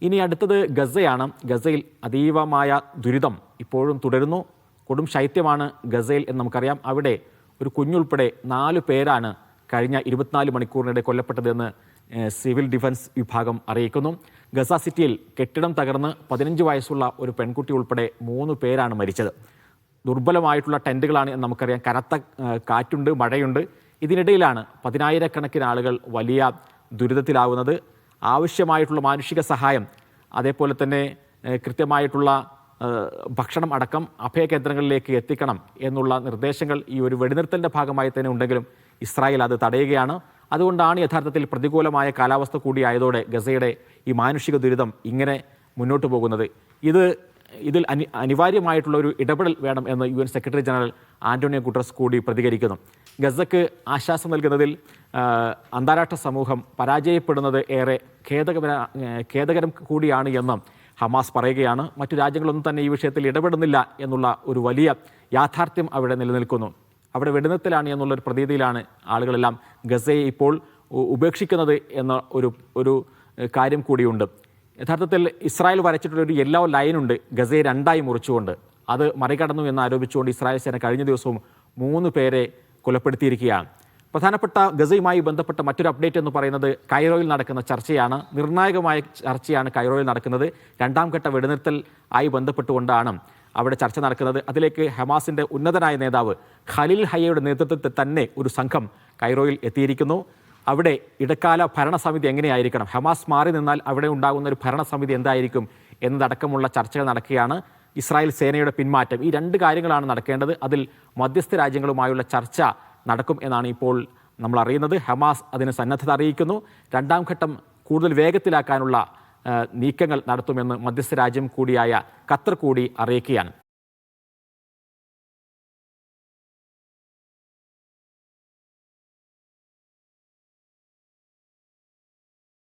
ഇനി അടുത്തത് ഗസയാണ്. ഗസയിൽ അതീവമായ ദുരിതം ഇപ്പോഴും തുടരുന്നു. കൊടും ശൈത്യമാണ് ഗസയിൽ എന്ന് നമുക്കറിയാം. അവിടെ ഒരു കുഞ്ഞുൾപ്പെടെ 4 പേരാണ് കഴിഞ്ഞ 24 മണിക്കൂറിനിടെ കൊല്ലപ്പെട്ടതെന്ന് സിവിൽ ഡിഫൻസ് വിഭാഗം അറിയിക്കുന്നു. ഗസ സിറ്റിയിൽ കെട്ടിടം തകർന്ന് 15 വയസ്സുള്ള ഒരു പെൺകുട്ടി ഉൾപ്പെടെ 3 പേരാണ് മരിച്ചത്. ദുർബലമായിട്ടുള്ള ടെൻറ്റുകളാണ് എന്ന് നമുക്കറിയാം. കനത്ത കാറ്റുണ്ട്, മഴയുണ്ട്. ഇതിനിടയിലാണ് 10,000-കണക്കിന് ആളുകൾ വലിയ ദുരിതത്തിലാവുന്നത്. ആവശ്യമായിട്ടുള്ള മാനുഷിക സഹായം, അതേപോലെ തന്നെ കൃത്യമായിട്ടുള്ള ഭക്ഷണം അടക്കം അഭയകേന്ദ്രങ്ങളിലേക്ക് എത്തിക്കണം എന്നുള്ള നിർദ്ദേശങ്ങൾ ഈ ഒരു വെടിനിർത്തലിൻ്റെ ഭാഗമായി തന്നെ ഉണ്ടെങ്കിലും ഇസ്രായേൽ അത് തടയുകയാണ്. അതുകൊണ്ടാണ് യഥാർത്ഥത്തിൽ പ്രതികൂലമായ കാലാവസ്ഥ കൂടിയായതോടെ ഗസയുടെ ഈ മാനുഷിക ദുരിതം ഇങ്ങനെ മുന്നോട്ട് പോകുന്നത്. ഇതിൽ അനിവാര്യമായിട്ടുള്ള ഒരു ഇടപെടൽ വേണം എന്ന് UN secretary general Antonio Guterres കൂടി പ്രതികരിക്കുന്നു. ഗസക്ക് ആശ്വാസം നൽകുന്നതിൽ അന്താരാഷ്ട്ര സമൂഹം പരാജയപ്പെടുന്നത് ഏറെ ഖേദകരം കൂടിയാണ് എന്ന് ഹമാസ് പറയുകയാണ്. മറ്റു രാജ്യങ്ങളൊന്നും തന്നെ ഈ വിഷയത്തിൽ ഇടപെടുന്നില്ല എന്നുള്ള ഒരു വലിയ യാഥാർത്ഥ്യം അവിടെ നിലനിൽക്കുന്നു. അവിടെ വെടിനിർത്തലാണ് എന്നുള്ളൊരു പ്രതീതിയിലാണ് ആളുകളെല്ലാം ഗസയെ ഇപ്പോൾ ഉപേക്ഷിക്കുന്നത് എന്ന ഒരു കാര്യം കൂടിയുണ്ട്. യഥാർത്ഥത്തിൽ ഇസ്രായേൽ വരച്ചിട്ടുള്ളൊരു യെല്ലോ ലൈനുണ്ട് ഗസയെ 2ആയി മുറിച്ചുകൊണ്ട്. അത് മറികടന്നു എന്ന് ആരോപിച്ചുകൊണ്ട് ഇസ്രായേൽ സേന കഴിഞ്ഞ ദിവസവും 3 പേരെ കൊലപ്പെടുത്തിയിരിക്കുകയാണ്. പ്രധാനപ്പെട്ട ഗസയുമായി ബന്ധപ്പെട്ട മറ്റൊരു അപ്ഡേറ്റ് എന്ന് പറയുന്നത് കൈറോയിൽ നടക്കുന്ന ചർച്ചയാണ്. നിർണായകമായ ചർച്ചയാണ് കൈറോയിൽ നടക്കുന്നത്. 2ാം ഘട്ട വെടിനിർത്തൽ ആയി ബന്ധപ്പെട്ടുകൊണ്ടാണ് അവിടെ ചർച്ച നടക്കുന്നത്. അതിലേക്ക് ഹമാസിൻ്റെ ഉന്നതനായ നേതാവ് ഖലീൽ ഹയ്യയുടെ നേതൃത്വത്തിൽ തന്നെ ഒരു സംഘം കൈറോയിൽ എത്തിയിരിക്കുന്നു. അവിടെ ഇടക്കാല ഭരണസമിതി എങ്ങനെയായിരിക്കണം, ഹമാസ് മാറി നിന്നാൽ അവിടെ ഉണ്ടാകുന്ന ഒരു ഭരണസമിതി എന്തായിരിക്കും എന്നതടക്കമുള്ള ചർച്ചകൾ നടക്കുകയാണ്. ഇസ്രായേൽ സേനയുടെ പിന്മാറ്റം, ഈ 2 കാര്യങ്ങളാണ് നടക്കേണ്ടത്. അതിൽ മധ്യസ്ഥ രാജ്യങ്ങളുമായുള്ള ചർച്ച നടക്കും എന്നാണ് ഇപ്പോൾ നമ്മൾ അറിയുന്നത്. ഹമാസ് അതിന് സന്നദ്ധത അറിയിക്കുന്നു. 2ാം ഘട്ടം കൂടുതൽ വേഗത്തിലാക്കാനുള്ള നീക്കങ്ങൾ നടത്തുമെന്ന് മധ്യസ്ഥ രാജ്യം കൂടിയായ ഖത്തർ കൂടി അറിയിക്കുകയാണ്.